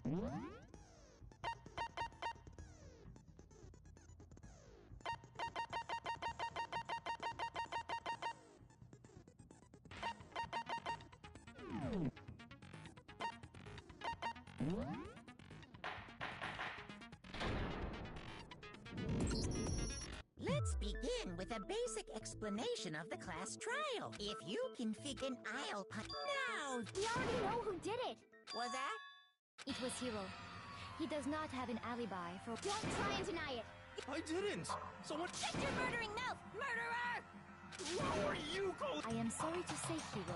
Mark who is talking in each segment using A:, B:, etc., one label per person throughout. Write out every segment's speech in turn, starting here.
A: Let's begin with a basic explanation of the class trial. If you can figure an aisle punch now,
B: We already know who did it.
A: was that?
B: It was Hero. He does not have an alibi for— Don't try and deny it!
C: I didn't! Someone—
B: Shut your murdering mouth, murderer!
C: Who are you going—
B: I am sorry to say, Hero.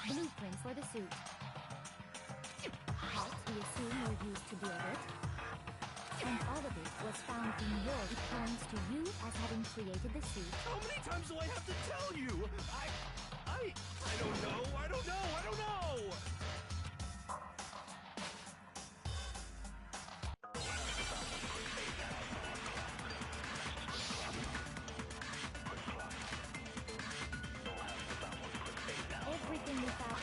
B: Blueprint for the suit. Parts we assume were used to build it. And all of it was found in your— It points to you as having created the suit.
C: How many times do I have to tell you? I don't know, I don't know!
B: Everything we found—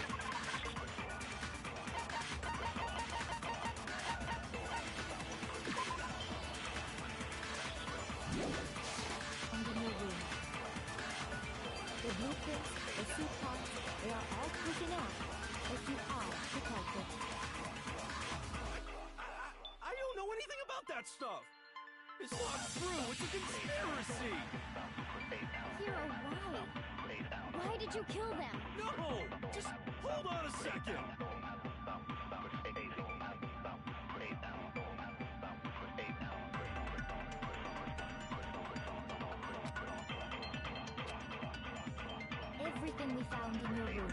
B: And in your room. The blueprints, the suit parts, they are all proof enough that you are the culprit.
C: I don't know anything about that stuff! It's not true, it's a conspiracy!
B: Hero, why? Why did you kill them?
C: No! Just hold on a second!
B: Everything we found in your room.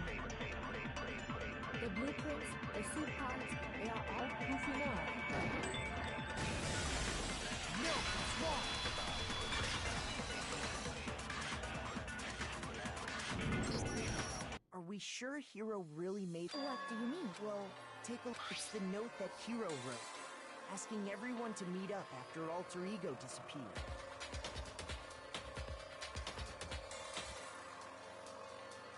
B: The blueprints, the suit parts, they are all proof enough.
C: No, it's wrong!
D: Are we sure Hero really made—
B: What do you mean?
D: Well, take a look. It's the note that Hero wrote, asking everyone to meet up after Alter Ego disappeared.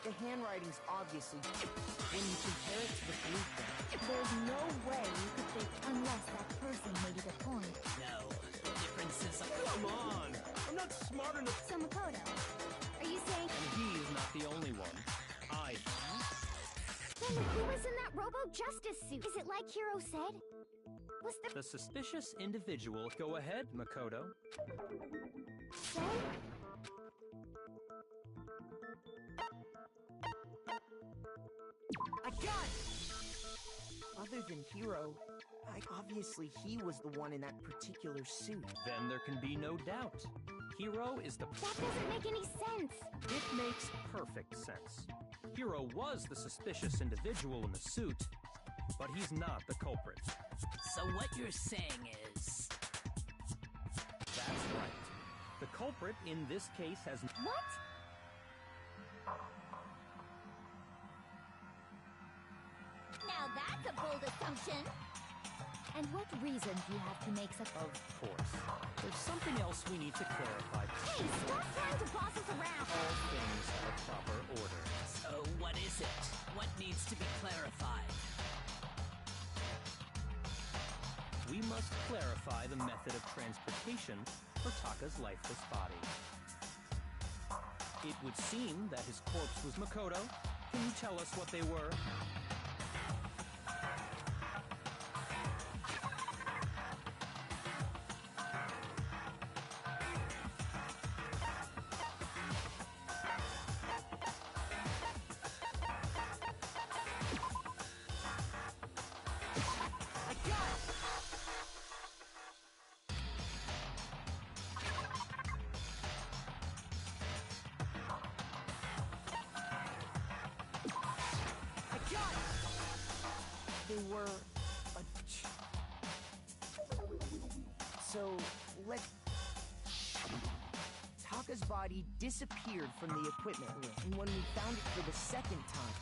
D: The handwriting's obviously when you compare it to the blueprint.
B: There's no way you could think unless that person made it a point.
A: No, the difference is
C: Come on! I'm not smart enough—
B: So Makoto, are you saying—
E: And he is not the only one.
B: Then who was in that Robo-Justice suit? Is it like Hero said? Was
E: The suspicious individual— Go ahead, Makoto.
B: So?
D: I got it! Other than Hero, obviously he was the one in that particular suit.
E: Then there can be no doubt. Hero is the—
B: That doesn't make any sense!
E: It makes perfect sense. Hero was the suspicious individual in the suit, but he's not the culprit.
A: So what you're saying is...
E: That's right. The culprit in this case has—
B: What? Now that's a bold assumption! And what reason do you have to make such—
E: Of course. There's something else we need to clarify.
B: Hey, stop trying to boss us around!
E: All things have a proper order.
A: So what is it? What needs to be clarified?
E: We must clarify the method of transportation for Taka's lifeless body. It would seem that his corpse was Makoto. Can you tell us what they were?
D: They were So, Taka's body disappeared from the equipment room, and when we found it for the second time,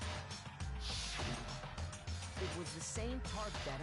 D: it was the same tarp that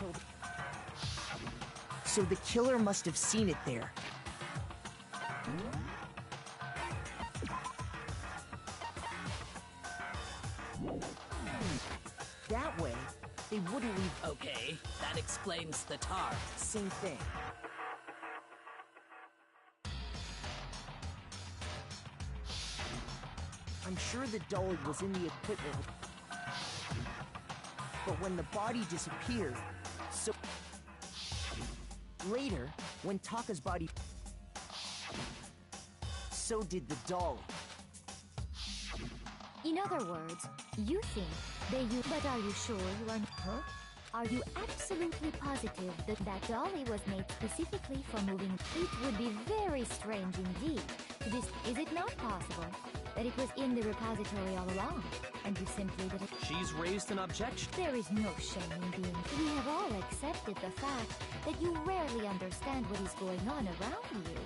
D: until... So the killer must have seen it there. That way, they wouldn't leave...
F: Okay, that explains the tar.
D: Same thing. I'm sure the dolly was in the equipment. But when the body disappeared, so... Later, when Taka's body... So did the dolly.
B: In other words, you think they use... But are you sure you are... Huh? Are you absolutely positive that that dolly was made specifically for moving? It would be very strange indeed. Is it not possible that it was in the repository all along, and you simply didn't...
E: She's raised an objection.
B: There is no shame in being... We have all accepted the fact that you rarely understand what is going on around you.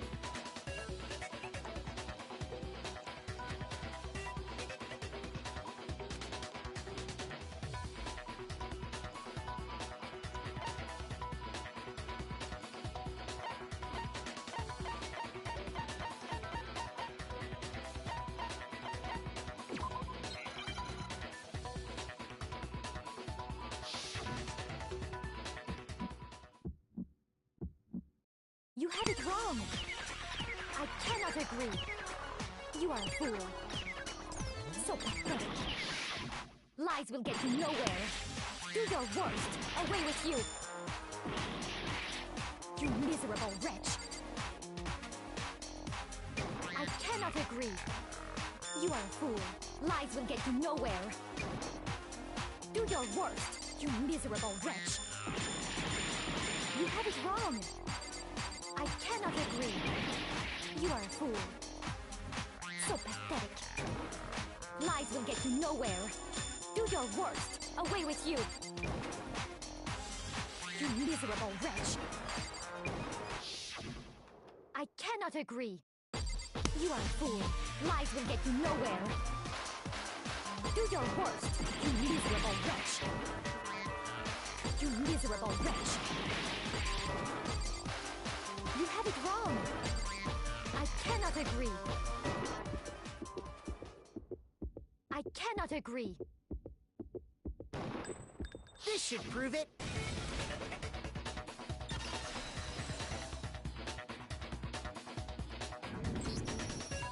B: You had it wrong! I cannot agree! You are a fool! So pathetic! Lies will get you nowhere! Do your worst! Away with you! You miserable wretch! I cannot agree! You are a fool! Lies will get you nowhere! Do your worst! You miserable wretch! You have it wrong! I cannot agree. You are a fool. So pathetic. Lies will get you nowhere. Do your worst. Away with you. You miserable wretch. I cannot agree. You are a fool. Lies will get you nowhere. Do your worst. You miserable wretch. You miserable wretch. You have it wrong! I cannot agree! I cannot agree!
D: This should prove it!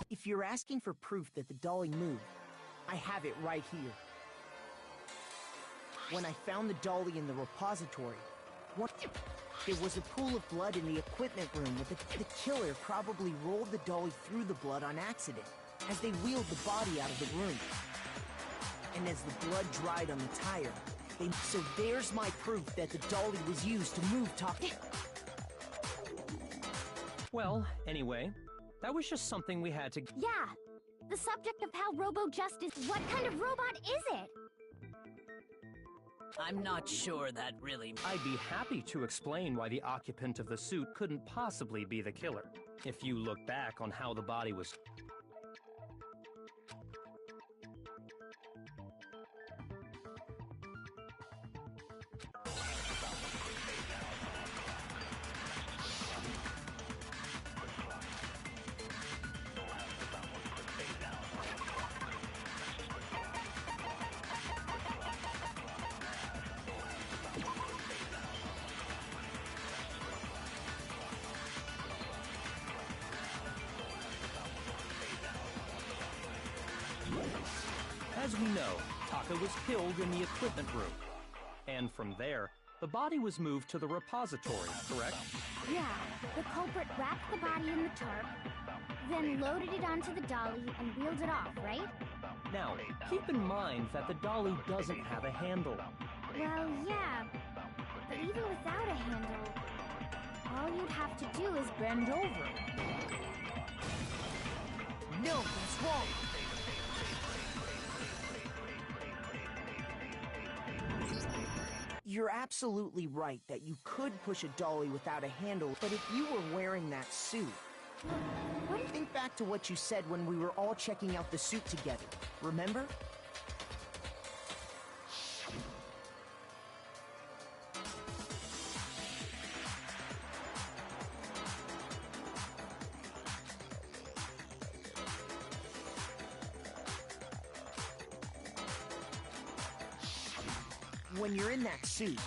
D: If you're asking for proof that the dolly moved, I have it right here. When I found the dolly in the repository, there was a pool of blood in the equipment room with the killer probably rolled the dolly through the blood on accident as they wheeled the body out of the room. And as the blood dried on the tire, so there's my proof that the dolly was used to move Taka.
E: Well, anyway, that was just something we had to...
B: Yeah! The subject of how Robo-Justice... What kind of robot is it?
F: I'm not sure that really...
E: I'd be happy to explain why the occupant of the suit couldn't possibly be the killer. If you look back on how the body was... As we know, Taka was killed in the equipment room. And from there, the body was moved to the repository, correct?
G: Yeah, the culprit wrapped the body in the tarp, then loaded it onto the dolly and wheeled it off, right?
E: Now, keep in mind that the dolly doesn't have a handle.
G: Well, yeah, but even without a handle, all you'd have to do is bend over.
D: No, that's wrong! You're absolutely right that you could push a dolly without a handle, but if you were wearing that suit... Think back to what you said when we were all checking out the suit together, remember? When you're in that suit,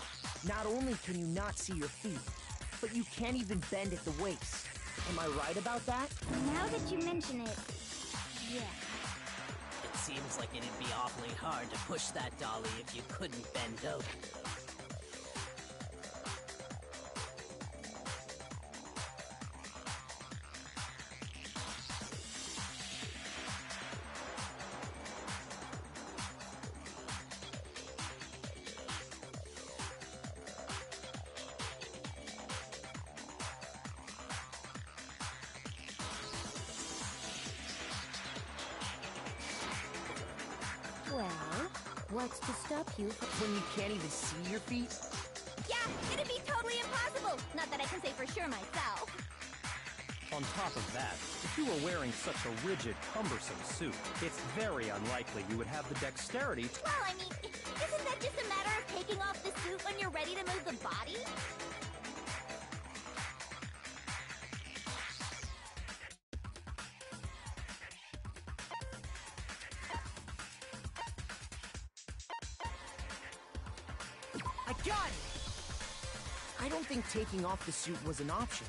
D: not only can you not see your feet, but you can't even bend at the waist. Am I right about that?
G: Now that you mention it, yeah.
F: It seems like it'd be awfully hard to push that dolly if you couldn't bend over.
B: Well, what's to stop you from...
D: When you can't even see your feet?
B: Yeah, it'd be totally impossible! Not that I can say for sure myself.
E: On top of that, if you were wearing such a rigid, cumbersome suit, it's very unlikely you would have the dexterity to...
B: Well, I mean, isn't that just a matter of taking off the suit when you're ready to move the body?
D: I got it! I don't think taking off the suit was an option.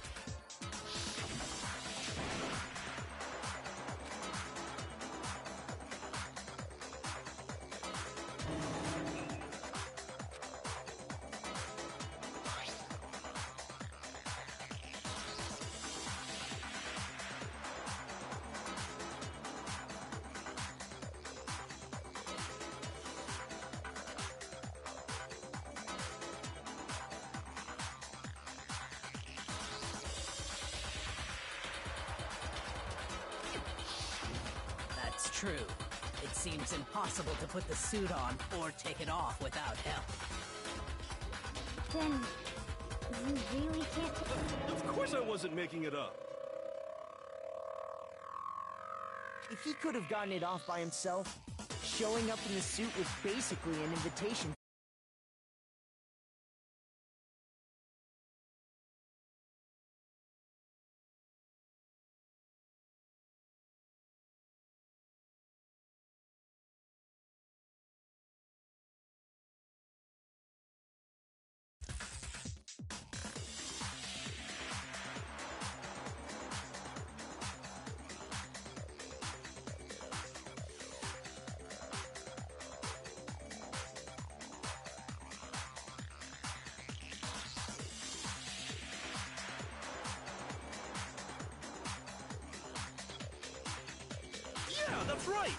F: That's true. It seems impossible to put the suit on or take it off without help.
G: Then, you really can't...
C: Of course I wasn't making it up.
D: If he could have gotten it off by himself, showing up in the suit was basically an invitation.
C: Yeah, that's right!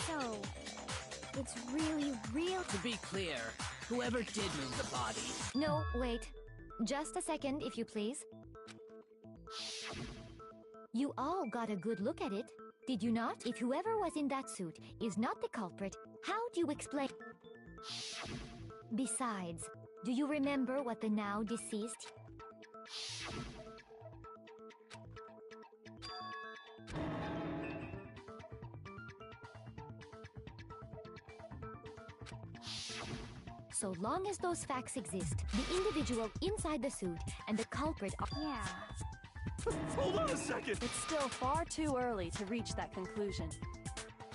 G: So, it's really real...
F: To be clear, whoever did move the body...
B: No, wait. Just a second, if you please. You all got a good look at it, did you not? If whoever was in that suit is not the culprit, how do you explain... Besides, do you remember what the now deceased... So long as those facts exist, the individual inside the suit and the culprit are...
G: Yeah.
C: Hold on a second!
H: It's still far too early to reach that conclusion.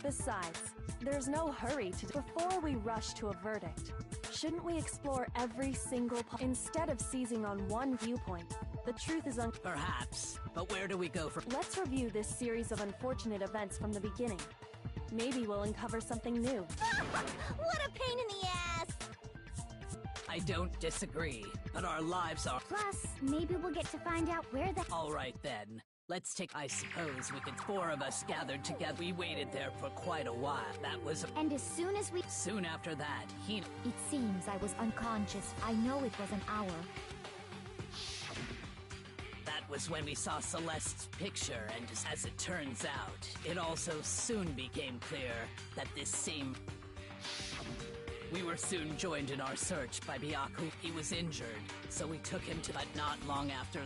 H: Besides, there's no hurry to... Before we rush to a verdict, shouldn't we explore every single... Instead of seizing on one viewpoint, the truth is
F: Perhaps, but where do we go from...
H: Let's review this series of unfortunate events from the beginning. Maybe we'll uncover something new.
B: What a pain in the ass!
F: I don't disagree, but our lives are...
G: Plus, maybe we'll get to find out where the...
F: All right then. Let's take... I suppose we could... 4 of us gathered together. We waited there for quite a while. That was...
G: And as soon as we...
F: Soon after that, he...
B: It seems I was unconscious. I know it was an hour.
F: That was when we saw Celeste's picture, and as it turns out, it also soon became clear that this same... We were soon joined in our search by Byaku. He was injured, so we took him to... But not long after...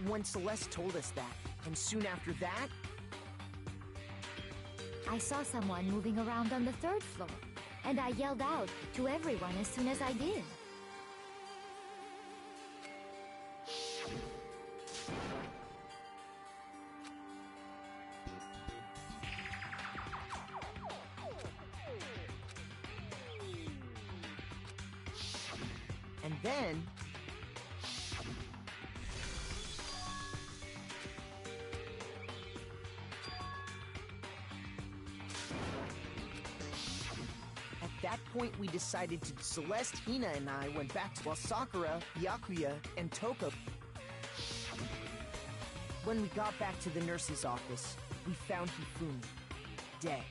D: When Celeste told us that, and soon after that...
B: I saw someone moving around on the 3rd floor, and I yelled out to everyone as soon as I did.
D: Then... At that point, we decided to... Celeste, Hina, and I went back to... While Sakura, Byakuya, and Toko... When we got back to the nurse's office, we found Hifumi, dead.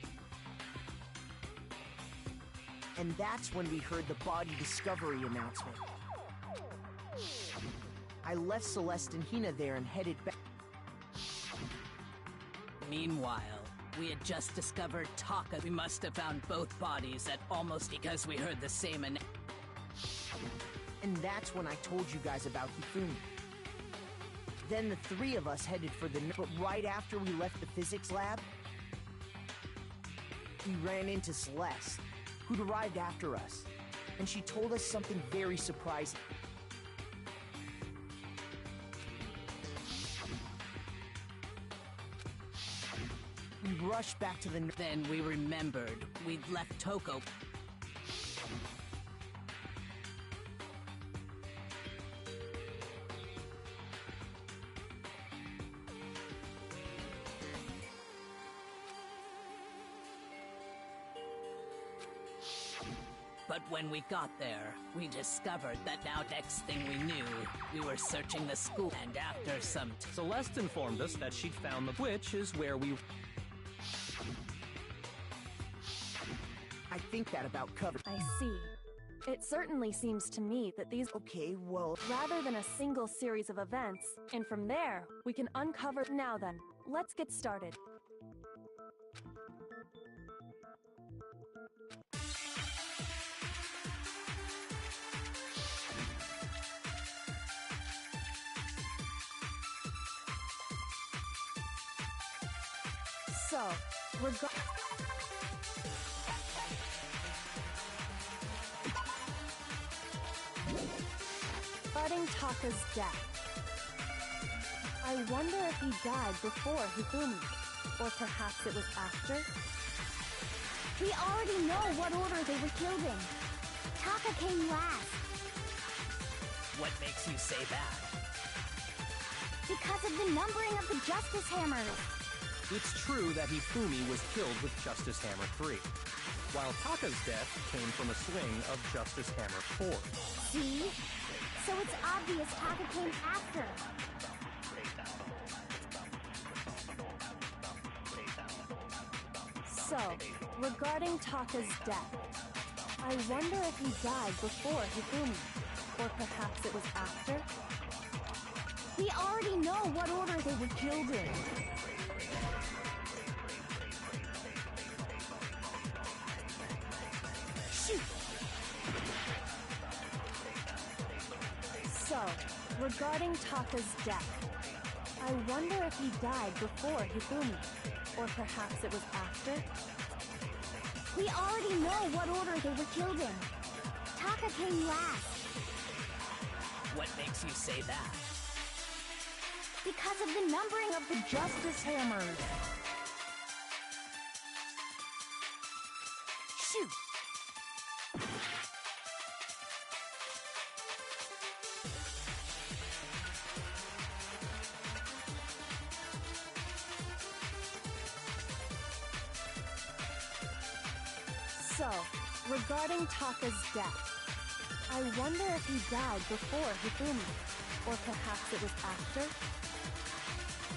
D: And that's when we heard the body discovery announcement. I left Celeste and Hina there and headed back.
F: Meanwhile, we had just discovered Taka. We must have found both bodies at almost because we heard the same
D: And that's when I told you guys about Hifumi. Then the three of us headed for the... But right after we left the physics lab, we ran into Celeste, who'd arrived after us, and she told us something very surprising. We rushed back to the...
F: Then we remembered we'd left Toko. But when we got there, we discovered that now next thing we knew, we were searching the school, and after some
E: Celeste informed us that she'd found the... Which is where we...
D: I think that about covers...
H: I see. It certainly seems to me that these...
D: Okay, well...
H: Rather than a single series of events, and from there, we can uncover... Now then, let's get started. So, regarding Taka's death, I wonder if he died before Hifumi, or perhaps it was after?
G: We already know what order they were killed in. Taka came last.
F: What makes you say that?
G: Because of the numbering of the Justice Hammers.
E: It's true that Hifumi was killed with Justice Hammer 3, while Taka's death came from a swing of Justice Hammer 4.
G: See? So it's obvious Taka came after.
H: So, regarding Taka's death, I wonder if he died before Hifumi, or perhaps it was after?
G: We already know what order they were killed in.
H: Shoot! So, regarding Taka's death, I wonder if he died before Hifumi, or perhaps it was after?
G: We already know what order they were killed in. Taka came last.
F: What makes you say that?
G: Because of the numbering of the Justice Hammers.
D: Shoot!
H: So, regarding Taka's death, I wonder if he died before Hifumi, or perhaps it was after?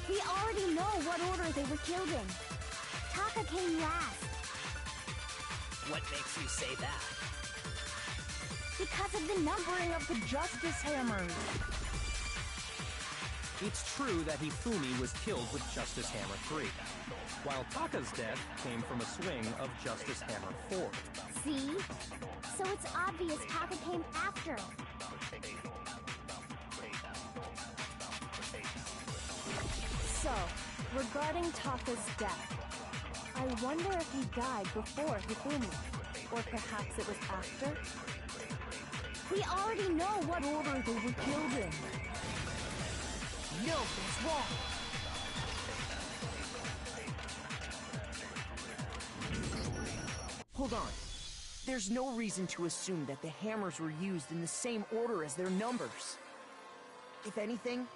G: We already know what order they were killed in. Taka came last.
F: What makes you say that?
G: Because of the numbering of the Justice Hammers.
E: It's true that Hifumi was killed with Justice Hammer 3, while Taka's death came from a swing of Justice Hammer 4.
G: See? So it's obvious Taka came after.
H: So, regarding Taka's death, I wonder if he died before Hifumi, or perhaps it was after?
G: We already know what order they were killed in.
D: No, that's wrong! Hold on. There's no reason to assume that the hammers were used in the same order as their numbers. If anything,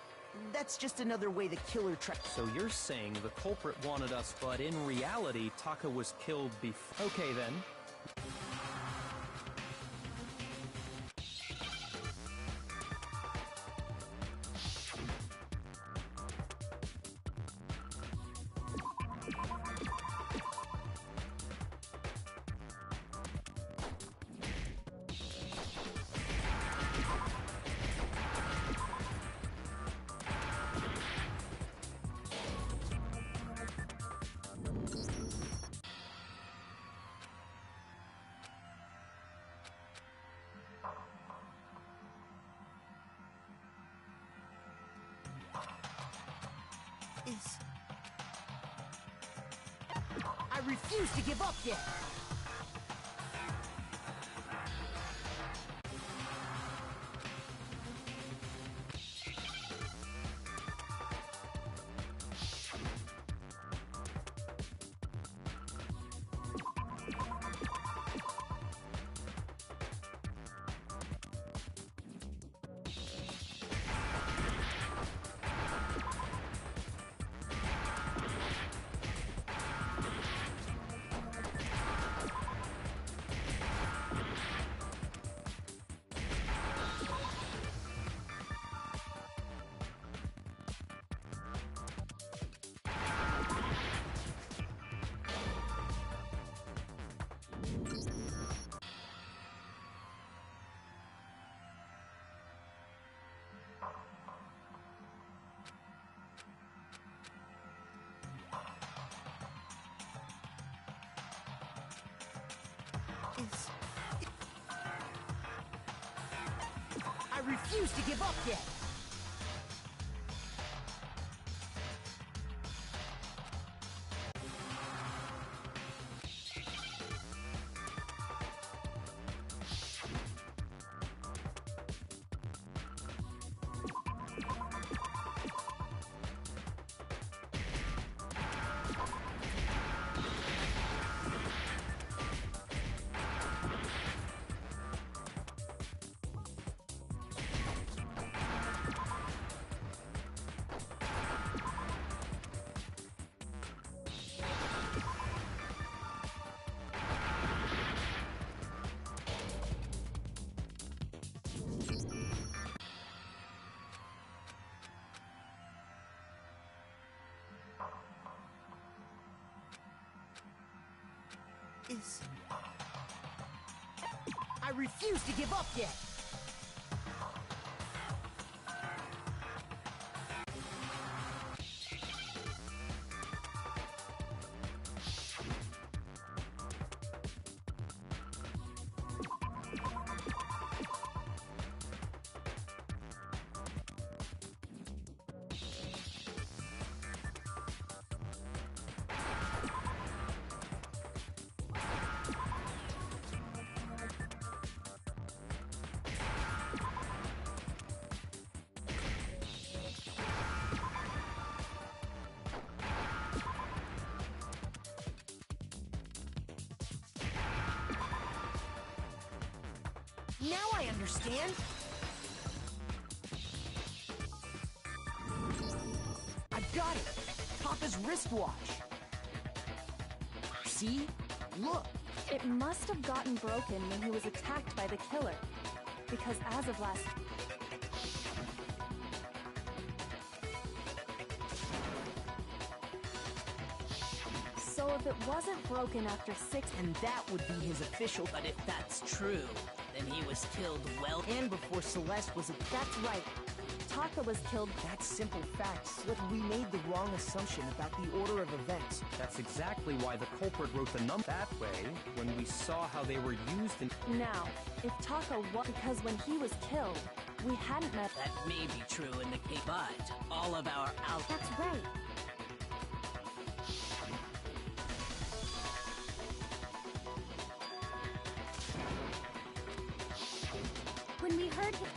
D: that's just another way the killer tried.
E: So you're saying the culprit wanted us, but in reality, Taka was killed before. Okay then.
D: I refuse to give up yet! I refuse to give up yet! I refuse to give up yet! Now I understand! I've got it! Papa's wristwatch! See? Look!
H: It must have gotten broken when he was attacked by the killer. Because as of last... So if it wasn't broken after 6...
D: And that would be his official...
F: But if that's true, then he was killed well...
D: And before Celeste was...
H: That's right. Taka was killed...
D: That's simple facts, but we made the wrong assumption about the order of events.
E: That's exactly why the culprit wrote the number that way when we saw how they were used in...
H: Now, if Taka was... Because when he was killed, we hadn't met...
F: That may be true in the case, but all of our out...
G: That's right. When we heard him...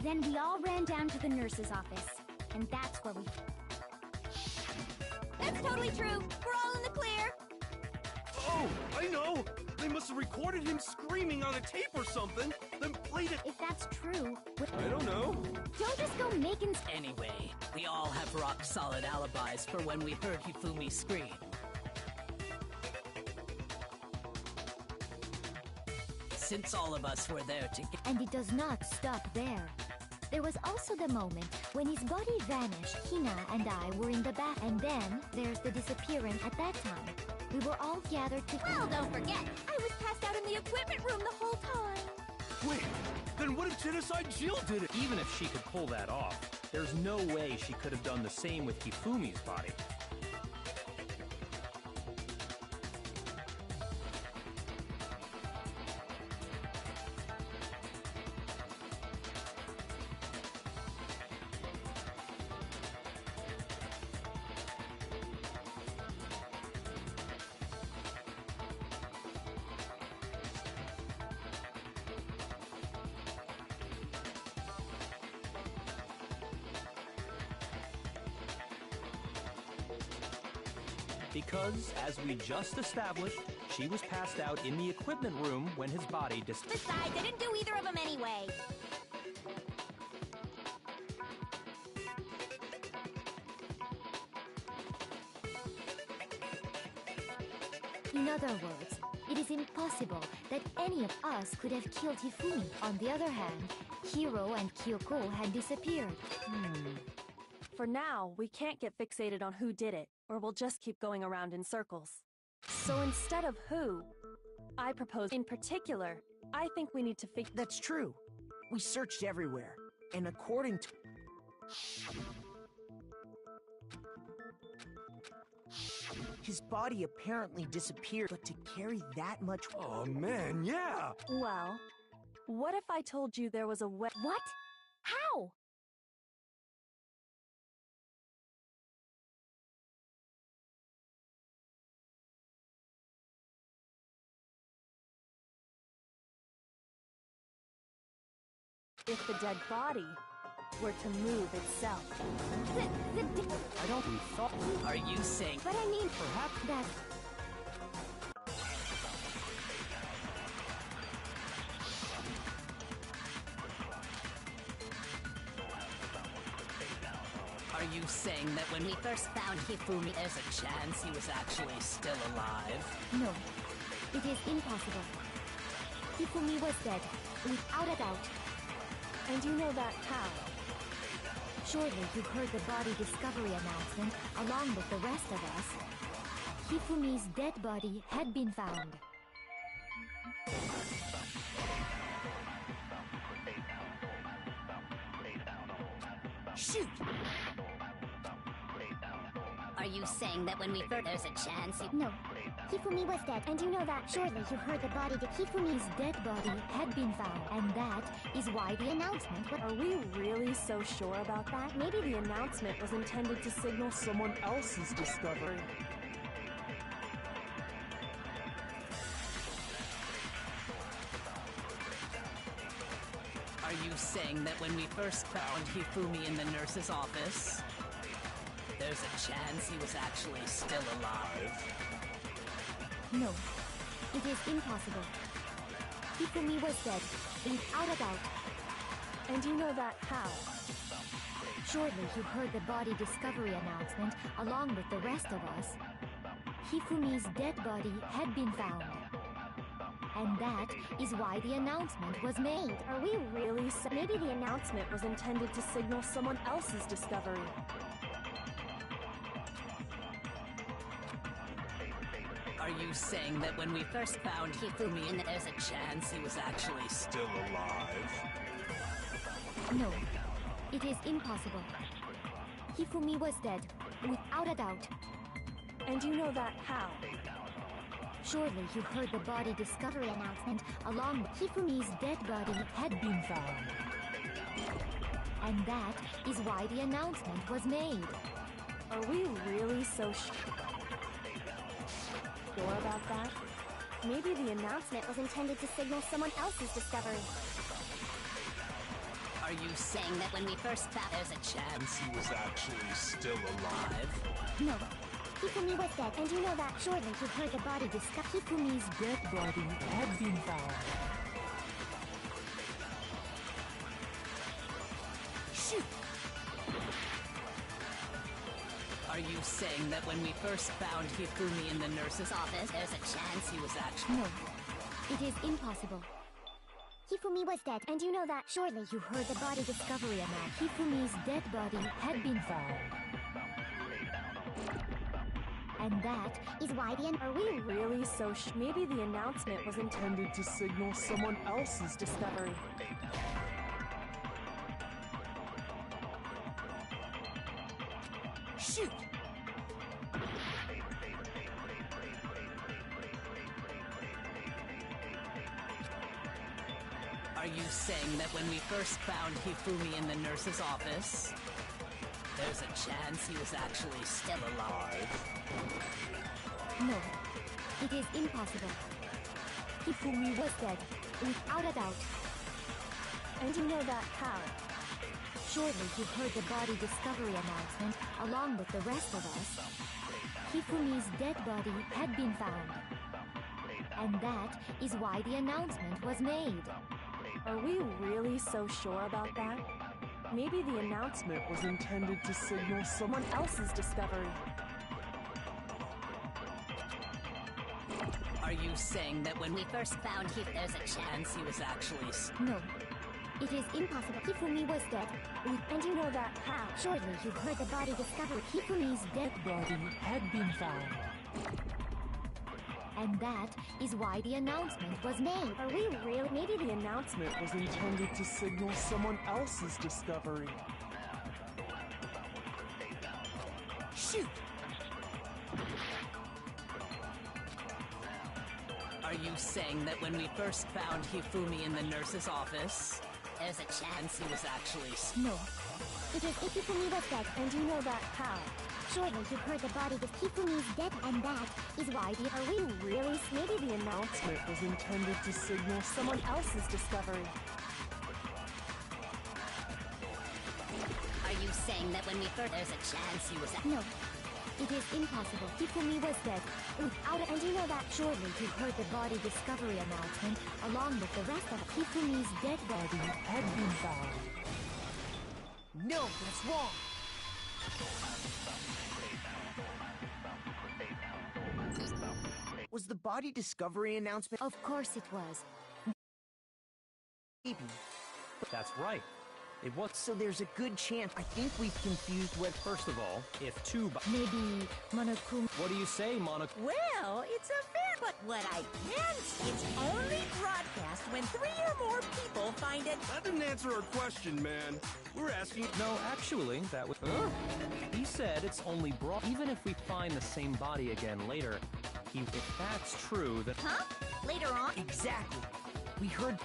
G: Then we all ran down to the nurse's office. And that's where we...
B: That's totally true. We're all in the clear.
C: Oh Oh, I know! They must have recorded him screaming on a tape or something, then played it.
G: If that's true,
C: I don't know.
G: don't just go making...
F: Anyway, we all have rock-solid alibis for when we heard Hifumi scream. Since all of us were there together.
B: And it does not stop there. There was also the moment when his body vanished. Hina and I were in the back, and then there's the disappearance at that time. We were all gathered together.
G: Well, don't forget, I was passed out in the equipment room the whole time.
C: Wait, then what if Genocide Jill did it?
E: Even if she could pull that off, there's no way she could have done the same with Hifumi's body. Because, as we just established, she was passed out in the equipment room when his body
G: Besides, I didn't do either of them anyway.
B: In other words, it is impossible that any of us could have killed Hifumi. On the other hand, Hiro and Kyoko had disappeared.
H: For now, we can't get fixated on who did it, or we'll just keep going around in circles. So instead of who, I propose in particular, I think we need to figure...
D: That's true. We searched everywhere, and according to... His body apparently disappeared, but to carry that much...
C: Oh man, yeah!
H: Well, what if I told you there was a way...
B: What? How?
H: If the dead body were to move itself?
E: I don't we thought.
F: Are you saying...
B: But I mean,
E: Perhaps
B: that...
F: Are you saying that when we first found Hifumi, there's a chance he was actually still alive?
B: No. It is impossible. Hifumi was dead, without a doubt.
H: And you know that how?
B: Surely you heard the body discovery announcement along with the rest of us. Hifumi's dead body had been found.
A: Shoot! Are you saying that when we first there's a chance he...
G: No. Hifumi was dead, and you know that. Surely you heard the body that
B: Hifumi's dead body had been found, and that is why the announcement was...
H: Are we really so sure about that? Maybe the announcement was intended to signal someone else's discovery.
F: Are you saying that when we first found Hifumi in the nurse's office, there's a chance he was actually still alive?
B: No. It is impossible. Hifumi was dead, without a doubt.
H: And you know that how?
B: Surely you heard the body discovery announcement along with the rest of us. Hifumi's dead body had been found. And that is why the announcement was made.
H: Are we really so... Maybe the announcement was intended to signal someone else's discovery.
F: Are you saying that when we first found Hifumi, and there's a chance he was actually still alive?
B: No. It is impossible. Hifumi was dead, without a doubt.
H: And you know that how?
B: Surely you heard the body discovery announcement along with Hifumi's dead body had been found. And that is why the announcement was made.
H: Are we really so sure about that?
G: maybe the announcement was intended to signal someone else's discovery.
F: Are you saying that when we first found there's a chance he was actually still alive?
B: No.
G: Hifumi was dead, and you know that surely you heard the body discuss.
D: Hifumi's dead body had been found.
A: Shoot!
F: Are you saying that when we first found Hifumi in the nurse's office, there's a chance he was actually...
G: No, it is impossible. Hifumi was dead, and you know that surely you heard the body discovery amount.
D: Hifumi's dead body had been found.
G: And that is why the
H: Are we really so maybe the announcement was intended to signal someone else's discovery?
A: Shoot!
F: Are you saying that when we first found Hifumi in the nurse's office, there's a chance he was actually still alive?
G: No, it is impossible. Hifumi was dead, without a doubt.
H: And you know that how?
G: Surely you heard the body discovery announcement along with the rest of us. Hifumi's dead body had been found. And that is why the announcement was made.
H: Are we really so sure about that? Maybe the announcement was intended to signal someone else's discovery.
F: Are you saying that when we first found him, there's a chance he was actually...
G: No, it is impossible. Hifumi was dead, and you know that how? Surely you heard the body discovery. Hifumi's dead
D: Body had been found.
G: and that is why the announcement was made.
H: Are we really? Maybe the announcement was intended to signal someone else's discovery.
A: Shoot!
F: Are you saying that when we first found Hifumi in the nurse's office, there's a chance he was actually...
G: No. It is if Hifumi was dead,
H: And you know that how?
G: surely you heard the body was Hifumi's dead, and that is why the...
H: Are we really? Maybe the announcement was intended to signal someone else's discovery.
F: Are you saying that when we first... there's a chance he was...
G: No. It is impossible. Hifumi was dead. Without it, and you know that surely you heard the body discovery announcement along with the rest of Hifumi's dead body.
D: Had been found.
A: No, that's wrong.
D: Was the body discovery announcement?
G: Of course it was.
D: Maybe.
E: That's right. It was...
D: So there's a good chance. I think we've confused what.
E: First of all, if two...
G: Maybe Monokuma.
E: What do you say, Monaco?
A: Well, it's a fair, but what I can say, it's only broadcast when 3 or more people find it.
C: That didn't answer our question, man. We're asking...
E: No, actually, that was... He said it's only broad... Even if we find the same body again later, if that's true, then...
A: Huh? Later on?
D: Exactly. We heard.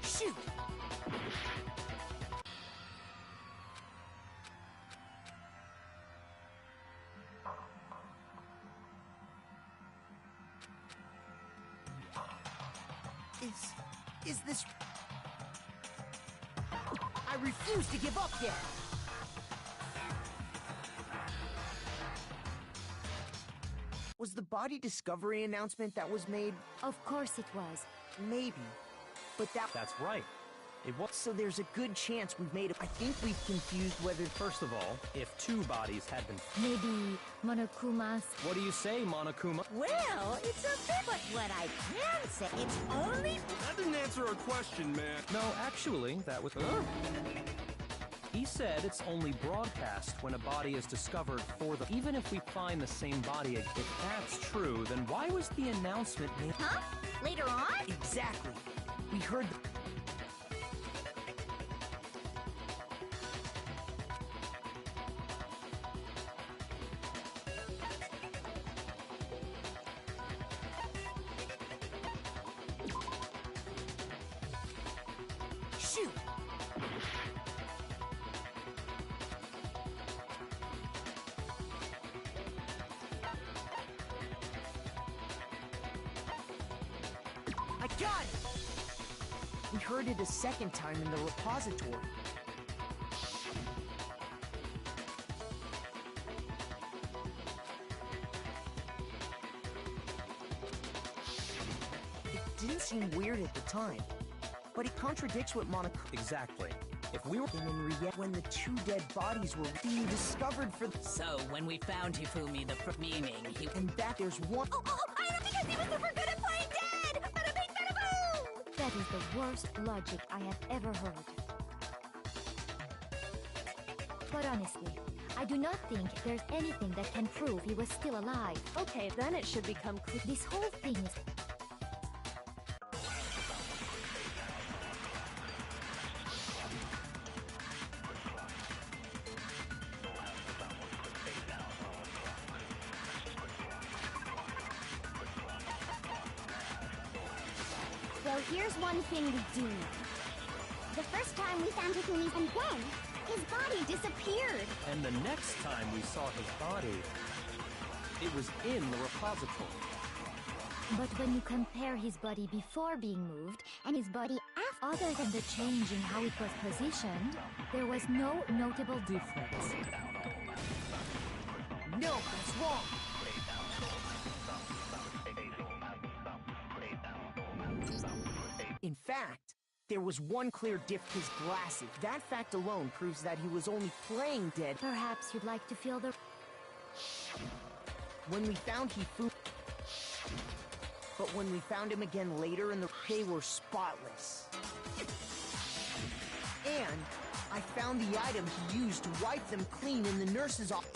A: Shoot! Is this... I refuse to give up yet!
D: Was the body discovery announcement that was made?
G: Of course it was.
D: Maybe. But that.
E: That's right. It was...
D: So there's a good chance we've made it. I think we've confused whether.
E: First of all, if two bodies had been...
G: Maybe Monokuma's.
E: What do you say, Monokuma?
A: Well, it's a bit, but what I can say, it's only...
C: That didn't answer our question, man.
E: No, actually, that was... He said it's only broadcast when a body is discovered for the... Even if we find the same body, if that's true, then why was the announcement made...
A: Huh? Later on?
D: Exactly. We heard.
A: Shoot!
D: got it! We heard it a second time in the repository. It didn't seem weird at the time, but it contradicts what Monaco...
E: Exactly. If we were
D: when the two dead bodies were being discovered for...
F: So, when we found Hifumi, meaning he...
D: And that there's one...
B: I know because he was super good at playing dead! Bada bing, bada boom!
G: That is the worst logic I have ever heard. But honestly, I do not think there's anything that can prove he was still alive.
H: Okay, then it should become clear.
G: This whole thing is...
B: Well, here's one thing we do know. The first time we found Hifumi, and then his body disappeared.
E: And the next time we saw his body, it was in the repository.
G: But when you compare his body before being moved and his body after, other than the change in how it was positioned, there was no notable difference.
D: No, that's wrong! In fact, there was one clear difference: his glasses. That fact alone proves that he was only playing dead.
G: Perhaps you'd like to feel the...
D: When we found Hifumi... But when we found him again later they were spotless. And I found the item he used to wipe them clean in the nurse's office.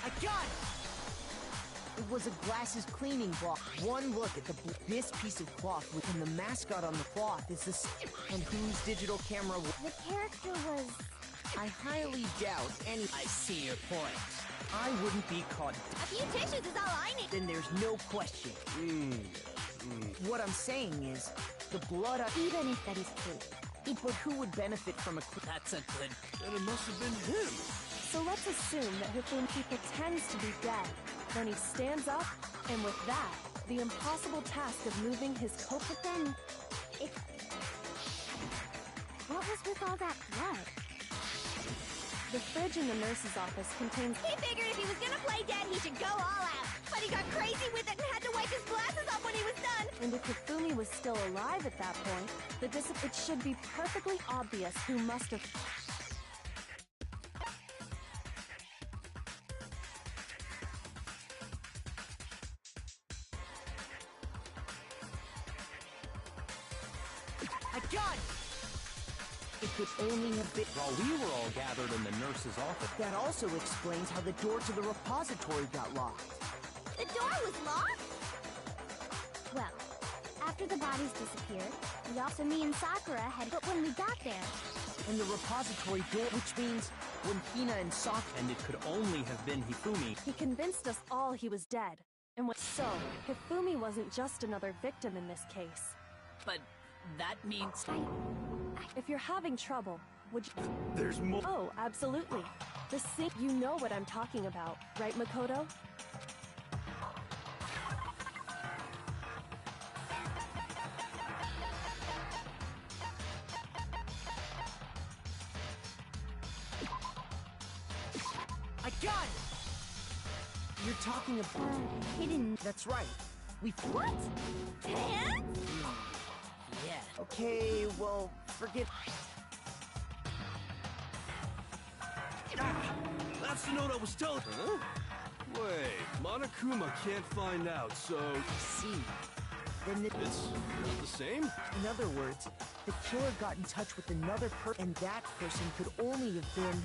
D: I got it! It was a glasses cleaning cloth. One look at this piece of cloth and the mascot on the cloth is this. And whose digital camera?
B: The character was...
D: I highly doubt any.
F: I see your point.
D: I wouldn't be caught.
B: A few tissues is all I need.
D: Then there's no question. What I'm saying is, the blood.
G: Even if that is true,
D: But who would benefit from a?
F: That's a good...
C: Then it must have been him.
H: So let's assume that Hifumi pretends to be dead. Then he stands up, and with that, the impossible task of moving his coat.
B: But then... What was with all that blood?
H: The fridge in the nurse's office contains...
B: He figured if he was gonna play dead, he should go all out. But he got crazy with it and had to wipe his glasses off when he was done.
H: And if Hifumi was still alive at that point, it should be perfectly obvious who must have...
D: I got it! It could only have been...
E: While we were all gathered in the nurse's office.
D: That also explains how the door to the repository got locked.
B: The door was locked?
G: well, after the bodies disappeared, me and Sakura had... But when we got there...
D: And the repository door, which means when Hina and Sakura...
E: And it could only have been Hifumi.
H: He convinced us all he was dead. And so, Hifumi wasn't just another victim in this case.
F: But that means...
H: If you're having trouble, would you...
C: There's more.
H: Oh, absolutely. The sink... You know what I'm talking about, right, Makoto?
D: I got it! You're talking about...
G: hidden...
D: That's right. We...
B: What? Hands?
F: Yeah.
D: Okay, well, forget...
C: That's the note I was telling. Huh? Wait, Monokuma can't find out, so
D: See. Then
C: it's not the same?
D: in other words, the killer got in touch with another person, and that person could only have been...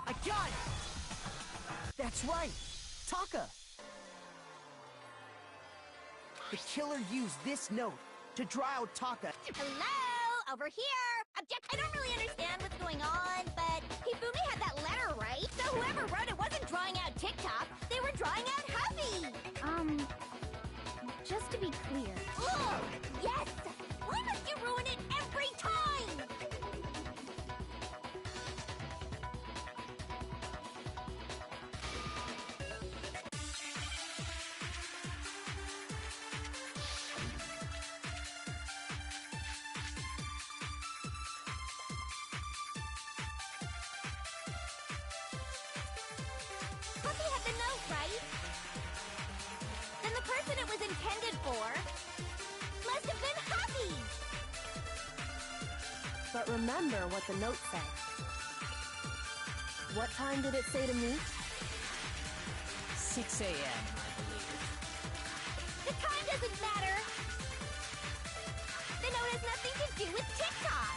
D: I got it! That's right! Taka! The killer used this note to draw out Taka.
B: Hello? over here! Object! I don't really understand what's going on, but Hifumi had that letter, right? So whoever wrote it wasn't drawing out TikTok, they were drawing out Huffy!
G: Just to be clear.
B: Ugh! Yes! Why must you ruin it every time? Puppy had the note, right? Then the person it was intended for must have been Huffy!
H: But remember what the note said. What time did it say to me?
F: 6 a.m., I believe.
B: The time doesn't matter! The note has nothing to do with TikTok!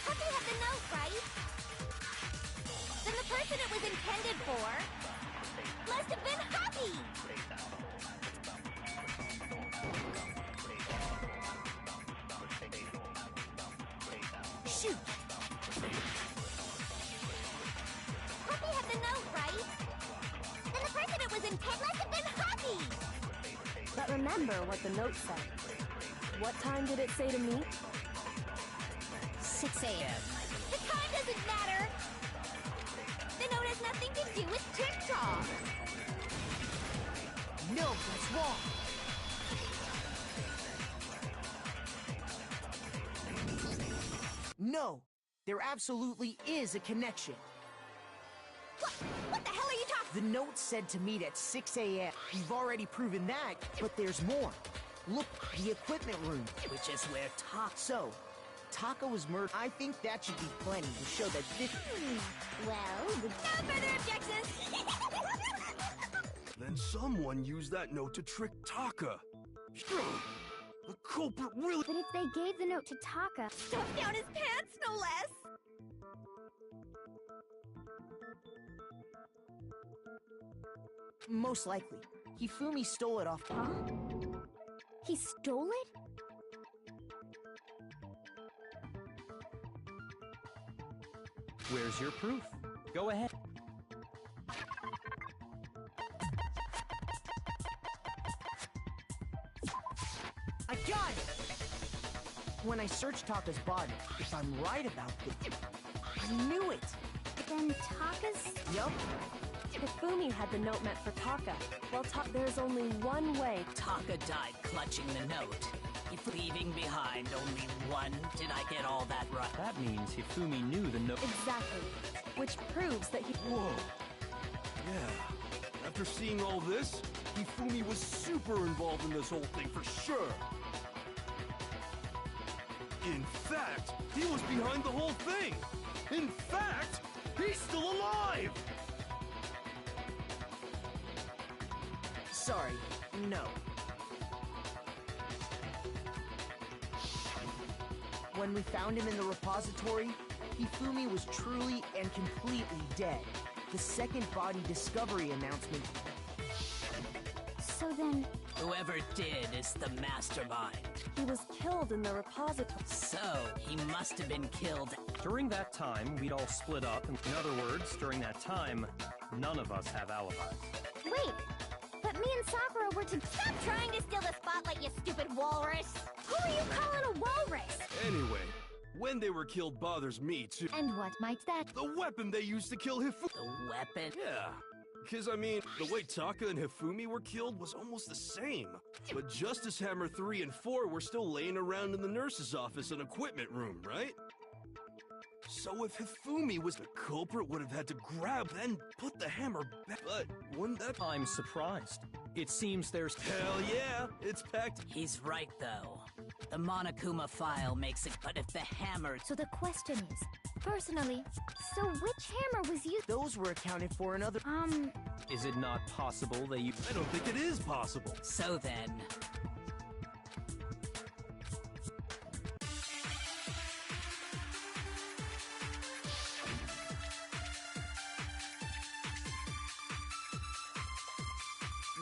B: Puppy had the note, right? Then the person it was intended for must have been Huffy!
D: Shoot!
B: Puppy had the note, right? Then the person it was intended must have been Huffy!
H: But remember what the note said. What time did it say to me?
F: 6 a.m.
B: The time doesn't matter! The note has nothing to do with TikTok!
D: No, that's wrong. No, there absolutely is a connection.
B: What the hell are you talking?
D: The note said to meet at 6 a.m. You've already proven that, but there's more. Look, the equipment room.
F: Which is where
D: So, Taka was murdered. I think that should be plenty to show that this...
B: Well, no further objections!
C: Then someone used that note to trick Taka. The culprit really...
G: But if they gave the note to Taka,
B: Stuffed down his pants, no less!
D: Most likely. Hifumi stole it off...
G: huh? He stole it?
E: Where's your proof? Go ahead.
D: I got it! When I searched Taka's body, if I'm right about this, I knew it!
G: Then Taka's...
D: Yup,
H: Hifumi had the note meant for Taka. Well, there's only one way.
F: Taka died clutching the note. If leaving behind only one, did I get all that right?
E: That means Hifumi knew the note.
H: Exactly. Which proves that he...
C: Whoa. Yeah. After seeing all this, Hifumi was super involved in this whole thing for sure. In fact, he was behind the whole thing. In fact, he's still alive!
D: sorry, no. When we found him in the repository, Hifumi was truly and completely dead. The second body discovery announcement.
G: So then...
F: Whoever did is the mastermind.
H: He was killed in the repository.
F: So, he must have been killed.
E: During that time, we'd all split up. In other words, during that time, none of us have alibis.
G: Wait! But me and Sakura were to...
B: Stop trying to steal the spotlight, you stupid walrus!
G: Who are you calling a walrus?
C: Anyway, when they were killed bothers me too.
G: And what might that...
C: The weapon they used to kill Hifumi.
F: The weapon?
C: Yeah. Because, I mean, the way Taka and Hifumi were killed was almost the same. But Justice Hammer 3 and 4 were still laying around in the nurse's office and equipment room, right? So if Hifumi was the culprit, would have had to grab, then put the hammer back. But wouldn't that...
E: I'm surprised. It seems there's...
C: Hell yeah, it's packed.
F: He's right, though. The Monokuma file makes it, but if the hammer...
G: So the question is, personally, so which hammer was used?
D: Those were accounted for in other...
E: Is it not possible that you...
C: I don't think it is possible.
F: So then...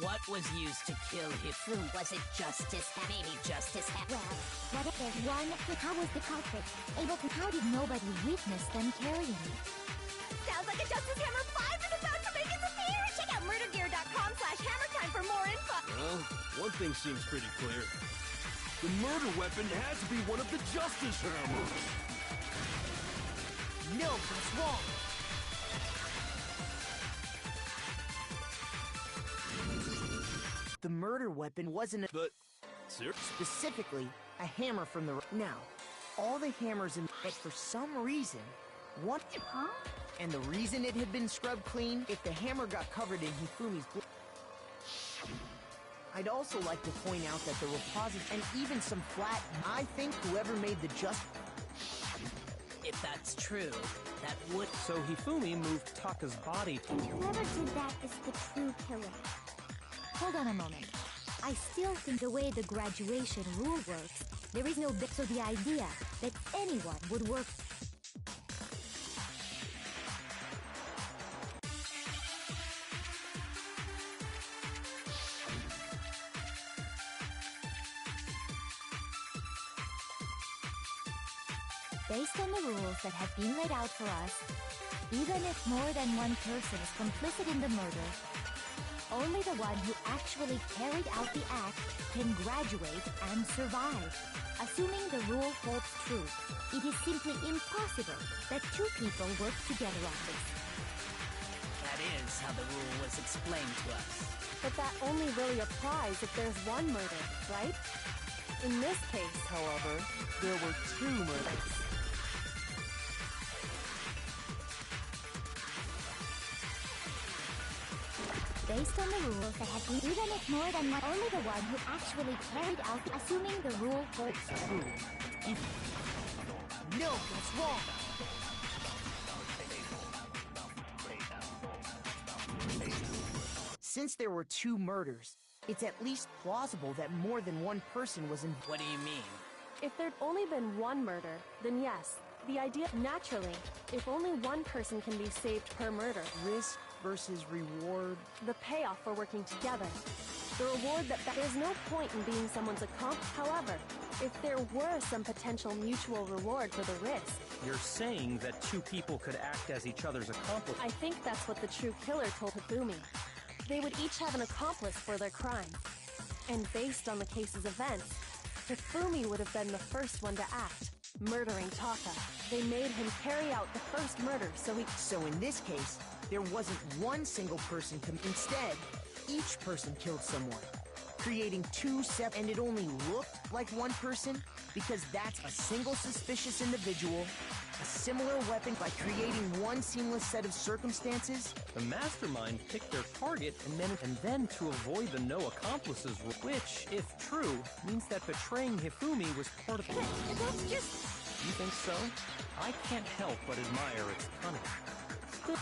F: What was used to kill Hifumi?
A: Was it Justice Hammer? Maybe Justice Hammer.
G: Well, what if there's one? How was the culprit able to? How did nobody witness them carrying it?
B: Sounds like a Justice Hammer 5 is about to make its appearance! Check out murdergear.com/hammertime for more info!
C: Well, one thing seems pretty clear. The murder weapon had to be one of the Justice Hammers!
D: No, that's wrong. The murder weapon wasn't
C: But, sir?
D: specifically a hammer from the... Now, all the hammers in... But for some reason, one...
G: Huh?
D: And the reason it had been scrubbed clean, if the hammer got covered in Hifumi's blood... I'd also like to point out that the repository and even some flat... I think whoever made the
F: If that's true, that would...
E: So Hifumi moved Taka's body to...
G: Whoever did that is the true killer. Hold on a moment. I still think the way the graduation rule works, there is no... So the idea that anyone would work... Based on the rules that have been laid out for us, even if more than one person is complicit in the murder, only the one who actually carried out the act can graduate and survive. Assuming the rule holds true, it is simply impossible that two people work together on this.
F: That is how the rule was explained to us.
H: But that only really applies if there's one murder, right? In this case, however,
D: There were two murders.
G: Based on the rules that have been... Even if more than one... Only the one who actually carried out... Assuming the rule holds true.
D: No, that's wrong. Since there were two murders, it's at least plausible that more than one person was involved.
F: What do you mean?
H: if there'd only been one murder, then yes, the idea... Naturally, if only one person can be saved per murder,
D: Risk versus reward.
H: the payoff for working together. The reward that... There's no point in being someone's accomplice. However, if there were some potential mutual reward for the risk,
E: You're saying that two people could act as each other's accomplice.
H: I think that's what the true killer told Hifumi. They would each have an accomplice for their crimes. And based on the case's events, Hifumi would have been the first one to act, murdering Taka. They made him carry out the first murder so he...
D: So in this case, there wasn't one single person. Instead, each person killed someone, creating two separate... And it only looked like one person because that's a single suspicious individual, a similar weapon by creating one seamless set of circumstances.
E: The mastermind picked their target and then to avoid the no accomplices, which, if true, means that betraying Hifumi was part of the...
B: That's just...
E: You think so? I can't help but admire its cunning. Good.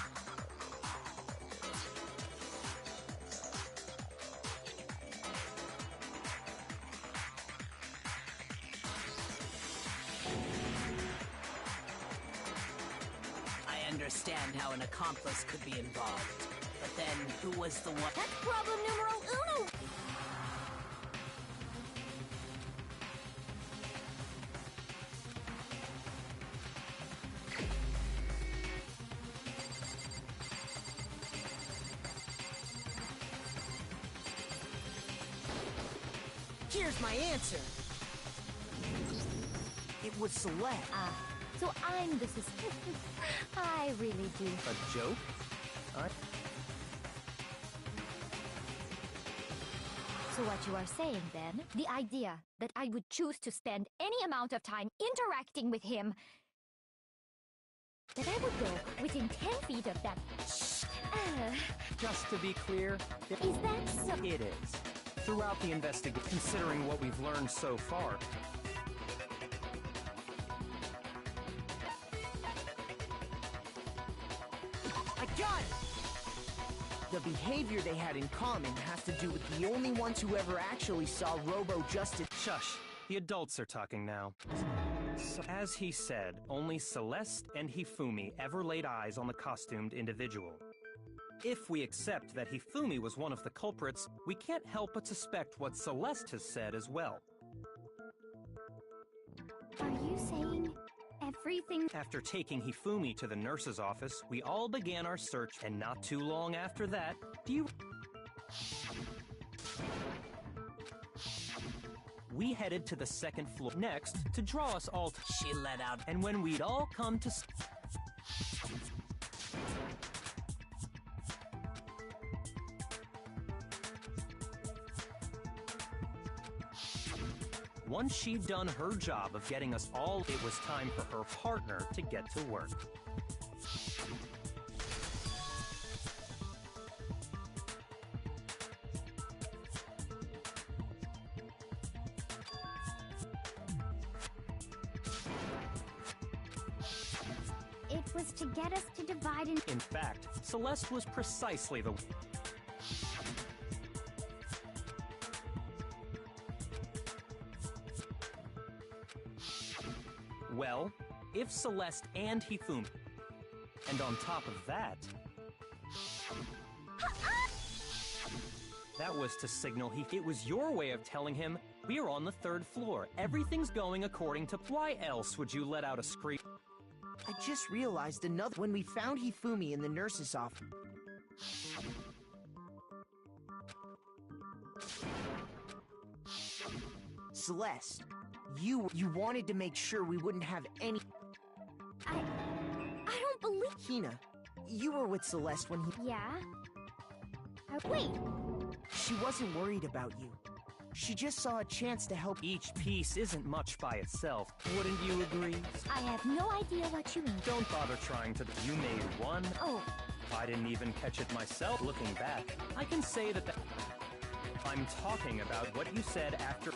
F: I understand how an accomplice could be involved. But then, who was the one?
B: That's problem numero uno!
D: Here's my answer. It was Celeste.
G: So I'm the I really do.
E: A joke?
G: So what you are saying then, the idea that I would choose to spend any amount of time interacting with him, that I would go within 10 feet of that...
E: Just to be clear,
G: Is that so?
E: it is. Throughout the investigation, considering what we've learned so far,
D: I got it! The behavior they had in common has to do with the only ones who ever actually saw Robo-Justice.
E: shush, the adults are talking now. As he said, only Celeste and Hifumi ever laid eyes on the costumed individual. If we accept that Hifumi was one of the culprits, we can't help but suspect what Celeste has said as well.
G: Are you saying everything?
E: After taking Hifumi to the nurse's office, we all began our search, and not too long after that, we headed to the second floor next to draw us all to.
F: She let out.
E: And when we'd all come to. Once she'd done her job of getting us all, it was time for her partner to get to work.
G: It was to get us to divide and...
E: In fact, Celeste was precisely the... Well, if Celeste and Hifumi... And on top of that... That was to signal it was your way of telling him, we're on the third floor. Everything's going according to... Why else would you let out a scream?
D: I just realized another. When we found Hifumi in the nurse's office. Celeste, you wanted to make sure we wouldn't have any...
G: I don't believe...
D: Hina, you were with Celeste when he...
G: Yeah? Wait!
D: She wasn't worried about you. She just saw a chance to help.
E: Each piece isn't much by itself, wouldn't you agree?
G: I have no idea what you mean.
E: Don't bother trying to... You made one.
G: Oh.
E: I didn't even catch it myself. Looking back, I can say that I'm talking about what you said after...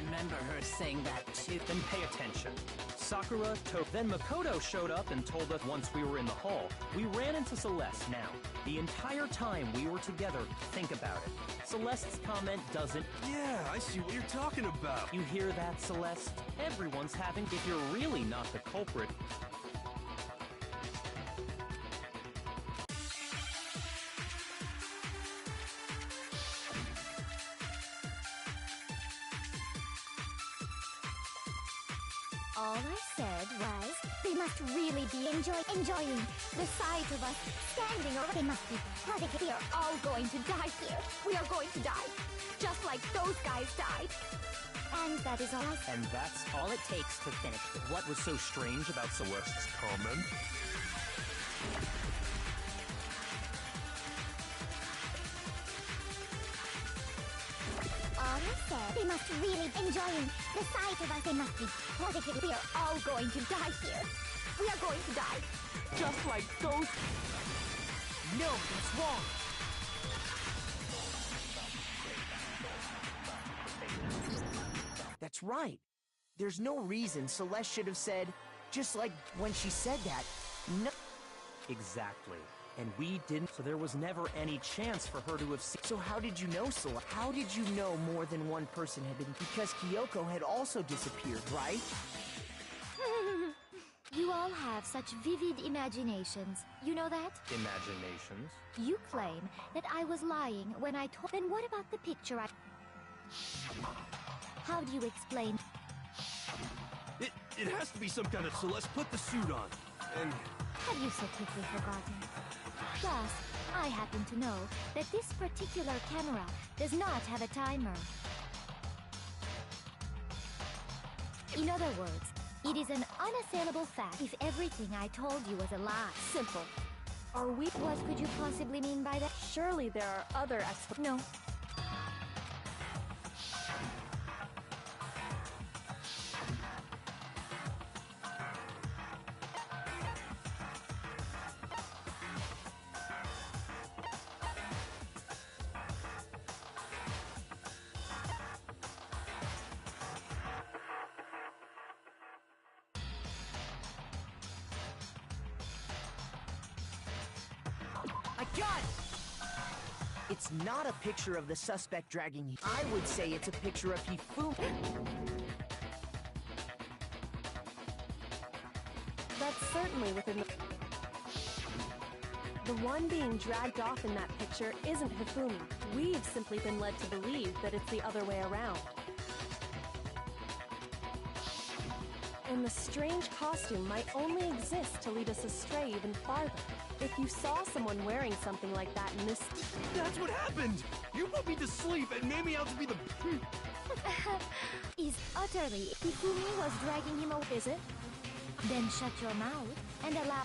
F: Remember her saying that too.
E: Then pay attention. Sakura, then Makoto showed up and told us once we were in the hall. We ran into Celeste now. The entire time we were together, think about it. Celeste's comment doesn't...
C: Yeah, I see what you're talking about.
E: You hear that, Celeste? Everyone's having... If you're really not the culprit...
G: All I said was, they must really be enjoying the sight of us standing over. They must be positive. We are all going to die here. We are going to die, just like those guys died. And that is all I said.
E: And that's all it takes to finish it. What was so strange about Celeste's comment?
G: All I said, they must really enjoying the sight of us. They must be positive. We are all going to die here. We are going to die, just like those...
D: No, that's wrong. That's right. There's no reason Celeste should have said, just like when she said that, no...
E: Exactly. And we didn't, so there was never any chance for her to have seen...
D: So how did you know, Celeste? How did you know more than one person had been... Because Kyoko had also disappeared, right?
G: You all have such vivid imaginations. You know that?
E: Imaginations?
G: You claim that I was lying when I told... Then what about the picture I... How do you explain...
C: It has to be some kind of... Celeste, put the suit on. And...
G: Have you so quickly forgotten? Plus, I happen to know that this particular camera does not have a timer. In other words, it is an unassailable fact if everything I told you was a lie.
H: Simple. Are we...
G: What could you possibly mean by that?
H: Surely there are other
G: No.
D: I got it! It's not a picture of the suspect dragging you. I would say it's a picture of Hifumi.
H: That's certainly within the... The one being dragged off in that picture isn't Hifumi. We've simply been led to believe that it's the other way around. And the strange costume might only exist to lead us astray even farther. If you saw someone wearing something like that in this...
C: That's what happened! You put me to sleep and made me out to be the...
G: Is utterly. Hifumi was dragging him away.
H: Is it?
G: Then shut your mouth and allow...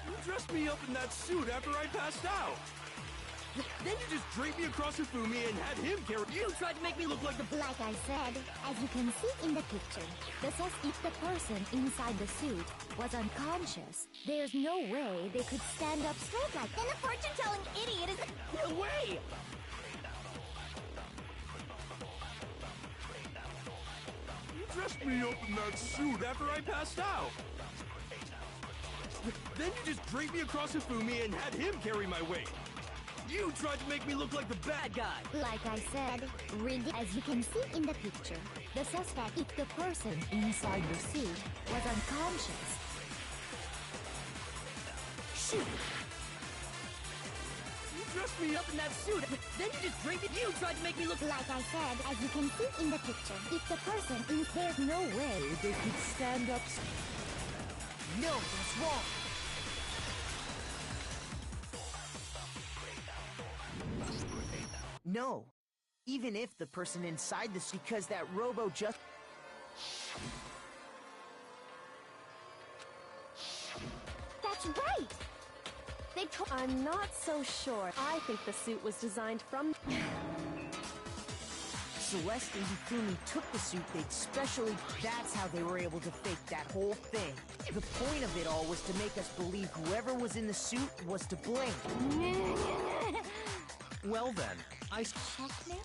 C: You dressed me up in that suit after I passed out! Then you just draped me across Hifumi and had him carry... You tried to make me look like the...
G: Like I said, as you can see in the picture, if the person inside the suit was unconscious, there's no way they could stand up straight like that.
A: Then the fortune-telling idiot is...
C: No way! You dressed me up in that suit after I passed out! Then you just draped me across Hifumi and had him carry my weight! You tried to make me look like the bad guy!
G: Like I said, as you can see in the picture, if the person inside the suit was unconscious.
C: Shoot! You dressed me up in that suit, then you just draped it. You tried to make me look...
G: Like I said, as you can see in the picture, if the person there's no way they could stand up.
D: No, that's wrong. No. Even if the person inside this, because that robo just...
B: That's right!
H: I'm not so sure. I think the suit was designed from...
D: Celeste and Hifumi took the suit they'd specially... That's how they were able to fake that whole thing. The point of it all was to make us believe whoever was in the suit was to blame.
E: Well then, I...
B: Checkmate?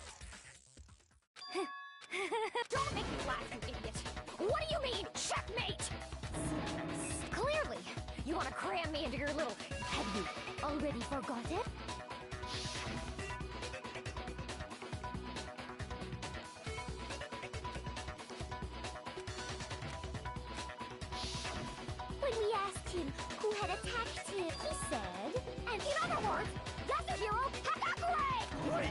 B: Don't make me laugh, you idiot! What do you mean, checkmate? Clearly, you want to cram me into your little...
G: Have you already forgot it?
B: When we asked him who had attacked him, he said... And in other words, Yasuhiro Hakakure!
C: Wait!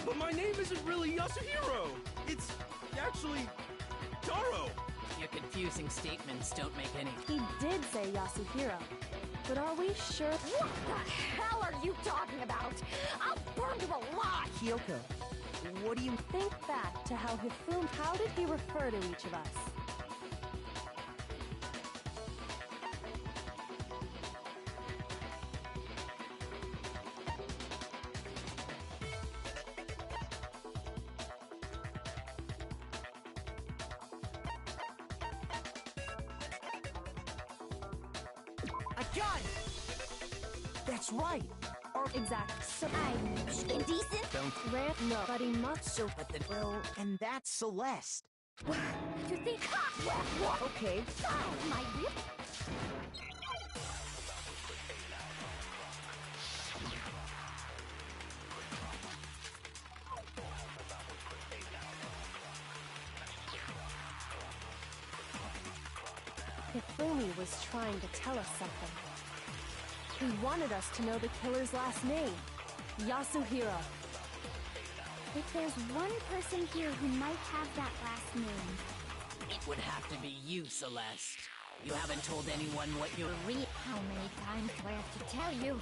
C: But my name isn't really Yasuhiro! It's actually... Taro!
F: Your confusing statements don't make any...
H: He did say Yasuhiro. But are we sure?
B: What the hell are you talking about? I'll burn you alive!
D: Kyoko, what do you...
H: Think back to how Hifumi... How did he refer to each of us?
D: That's right.
H: Exact. So
B: I'm indecent?
E: Don't...
H: Rant? No. But he must...
D: So, well, and that's Celeste.
B: You think... What?
D: Okay.
B: Oh, my rip?
H: Hifumi was trying to tell us something. He wanted us to know the killer's last name. Yasuhiro.
B: If there's one person here who might have that last name...
F: It would have to be you, Celeste. You haven't told anyone what you're...
B: How many times do I have to tell you?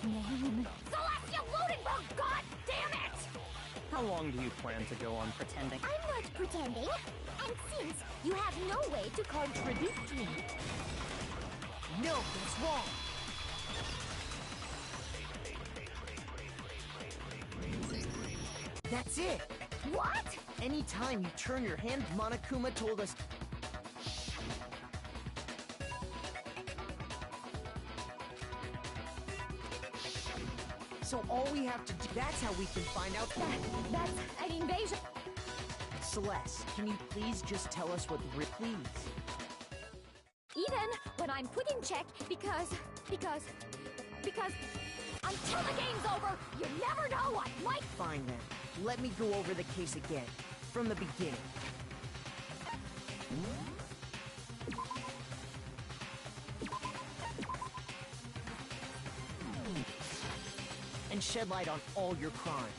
B: My name...
G: Celeste, you Ludenberg! God damn it!
E: How long do you plan to go on pretending?
B: I'm not pretending. And since you have no way to contradict me...
D: No, that's wrong. That's it.
B: What?
D: Anytime you turn your hand, Monokuma told us... So all we have to do, that's how we can find out.
B: That's an invasion.
D: Celeste, can you please just tell us what the please?
B: Even when I'm put in check because until the game's over, you never know what might.
D: Fine then. Let me go over the case again, from the beginning. And shed light on all your crimes.